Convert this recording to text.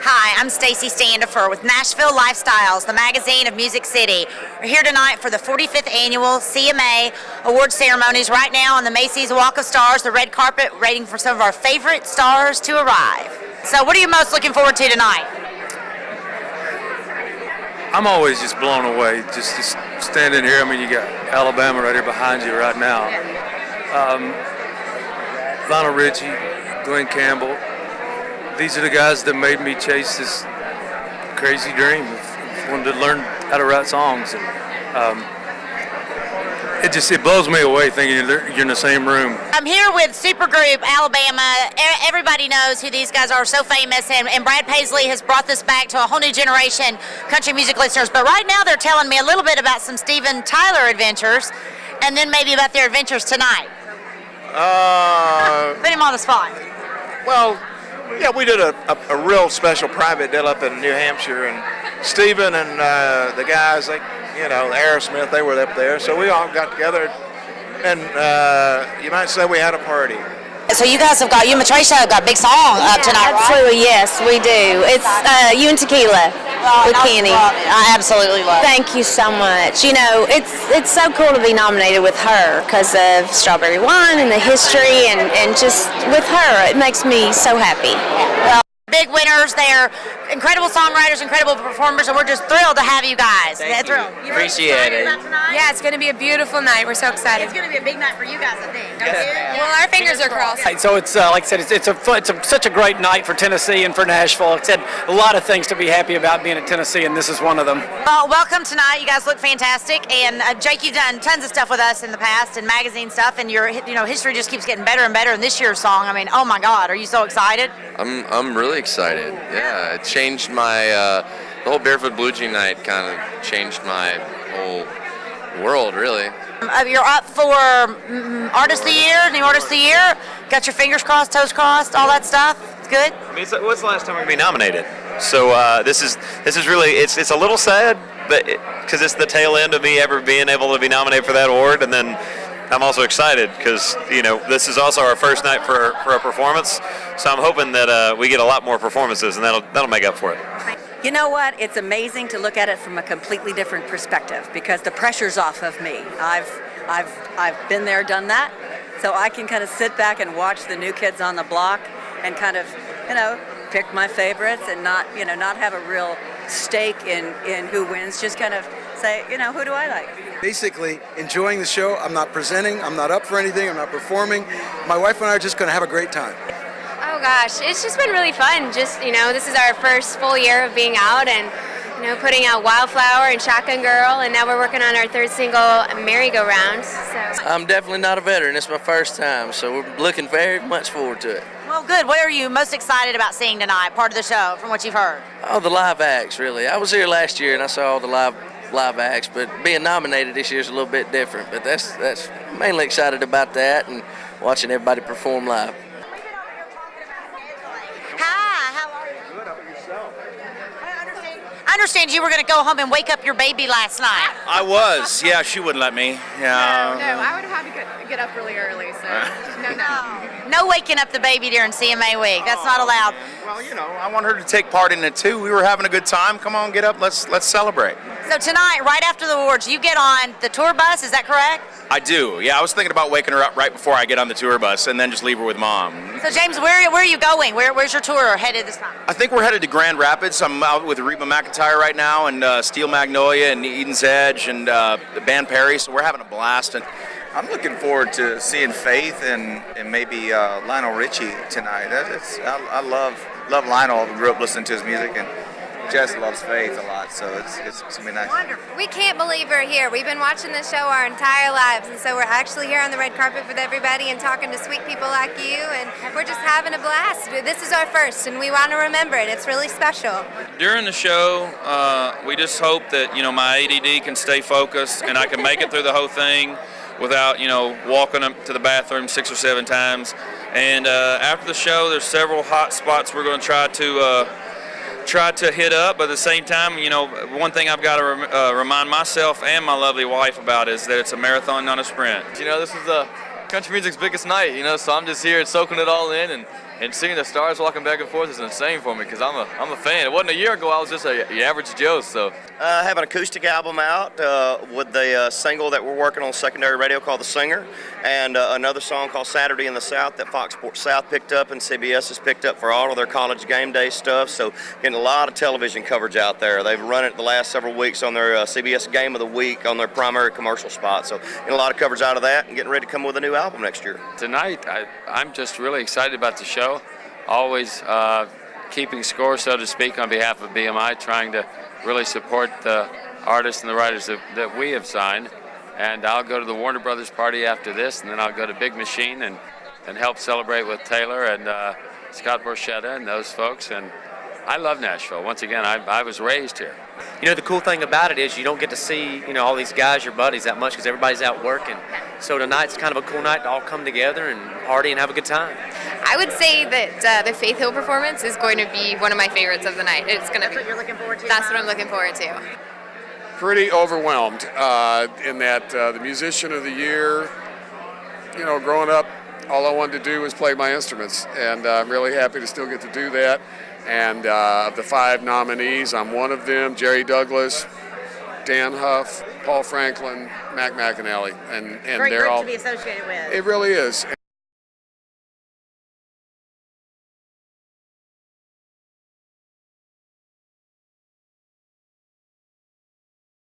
Hi, I'm Stacie Standifer with Nashville Lifestyles, the magazine of Music City. We're here tonight for the 45th Annual CMA Awards ceremonies right now on the Macy's Walk of Stars, the red carpet, waiting for some of our favorite stars to arrive. So what are you most looking forward to tonight? I'm always just blown away just standing here. I mean, you got Alabama right here behind you right now. Lionel Richie, Glenn Campbell. These are the guys that made me chase this crazy dream of wanting to learn how to write songs. And, it blows me away thinking you're in the same room. I'm here with supergroup Alabama. Everybody knows who these guys are, so famous, and Brad Paisley has brought this back to a whole new generation country music listeners. But right now they're telling me a little bit about some Steven Tyler adventures, and then maybe about their adventures tonight. Put him on the spot. Well, yeah, we did a real special private deal up in New Hampshire, and Steven and the guys, like, you know, Aerosmith, they were up there, so we all got together, and you might say we had a party. So you guys have got, you and Matricia have got a big song tonight, absolutely, right? Yes, we do. It's You and Tequila with Kenny. I absolutely love it. Thank you so much. You know, it's so cool to be nominated with her because of Strawberry Wine and the history, and just with her, it makes me so happy. Well, big winners. They're incredible songwriters, incredible performers, and we're just thrilled to have you guys. Thank you. Thrilled. You Appreciate it. Yeah, it's going to be a beautiful night. We're so excited. It's going to be a big night for you guys, I think. Well, our fingers are crossed. Right, so it's like I said, it's such a great night for Tennessee and for Nashville. It's had a lot of things to be happy about being at Tennessee, and this is one of them. Well, welcome tonight. You guys look fantastic, and Jake, you've done tons of stuff with us in the past and magazine stuff, and your history just keeps getting better and better. And this year's song, I mean, oh my God, are you so excited? I'm really excited. Yeah, it changed my the whole Barefoot Blue Jean night kind of changed my whole world, really. You're up for Artist of the Year, New Artist of the Year. Got your fingers crossed, toes crossed, all that stuff. It's good. I mean, what's the last time we're gonna be nominated? So this is really it's a little sad, but because it's the tail end of me ever being able to be nominated for that award, and then I'm also excited because this is also our first night for a performance. So I'm hoping that we get a lot more performances, and that'll make up for it. You know what? It's amazing to look at it from a completely different perspective because the pressure's off of me. I've been there, done that, so I can kind of sit back and watch the new kids on the block and kind of, pick my favorites and not have a real stake in who wins. Just kind of say, who do I like? Basically, enjoying the show. I'm not presenting. I'm not up for anything. I'm not performing. My wife and I are just going to have a great time. Oh gosh, it's just been really fun. Just, this is our first full year of being out and, putting out Wildflower and Shotgun Girl, and now we're working on our third single, Merry-Go-Round. So I'm definitely not a veteran. It's my first time, so we're looking very much forward to it. Well, good. What are you most excited about seeing tonight, part of the show, from what you've heard? Oh, the live acts, really. I was here last year and I saw all the live acts, but being nominated this year is a little bit different. But that's mainly excited about that and watching everybody perform live. Hi, how are you? Good. How about yourself? I understand you were going to go home and wake up your baby last night. I was. Yeah, she wouldn't let me. Yeah. No, I would have to get up really early, so No waking up the baby during CMA week. That's not allowed. Well, I want her to take part in it too. We were having a good time. Come on, get up. Let's celebrate. So tonight, right after the awards, you get on the tour bus. Is that correct? I do. Yeah, I was thinking about waking her up right before I get on the tour bus and then just leave her with Mom. So James, where are you going? Where's your tour headed this time? I think we're headed to Grand Rapids. I'm out with Reba McEntire right now, and Steel Magnolia, and Eden's Edge, and the band Perry. So we're having a blast. And I'm looking forward to seeing Faith and maybe Lionel Richie tonight. I love Lionel. I grew up listening to his music, and Jess loves Faith a lot, so it's going to be nice. Wonderful. we can't believe we're here. We've been watching this show our entire lives, and so we're actually here on the red carpet with everybody and talking to sweet people like you, and we're just having a blast. This is our first, and we want to remember it. It's really special. During the show, we just hope that, my ADD can stay focused and I can make it through the whole thing without, walking up to the bathroom 6 or 7 times. And after the show, there's several hot spots we're going to try to hit up, but at the same time, one thing I've got to remind myself and my lovely wife about is that it's a marathon, not a sprint. This is country music's biggest night, so I'm just here soaking it all in and and seeing the stars walking back and forth is insane for me because I'm a fan. It wasn't a year ago. I was just a average Joe. So have an acoustic album out with the single that we're working on secondary radio called The Singer, and another song called Saturday in the South that Fox Sports South picked up and CBS has picked up for all of their college game day stuff. So getting a lot of television coverage out there. They've run it the last several weeks on their CBS Game of the Week on their primary commercial spot. So getting a lot of coverage out of that and getting ready to come with a new album next year. Tonight, I'm just really excited about the show. Always keeping score, so to speak, on behalf of BMI, trying to really support the artists and the writers that we have signed. And I'll go to the Warner Brothers party after this, and then I'll go to Big Machine and help celebrate with Taylor and Scott Borchetta and those folks. And I love Nashville. Once again, I was raised here. You know, the cool thing about it is you don't get to see, you know, all these guys, your buddies, that much because everybody's out working. So tonight's kind of a cool night to all come together and party and have a good time. I would say that the Faith Hill performance is going to be one of my favorites of the night. It's going to be. That's what you're looking forward to? That's what I'm looking forward to. Pretty overwhelmed in that the musician of the year, you know, growing up, all I wanted to do was play my instruments, and I'm really happy to still get to do that. And of the 5 nominees, I'm one of them: Jerry Douglas, Dan Huff, Paul Franklin, Mac McAnally, and Great they're group all. to be associated with. It really is.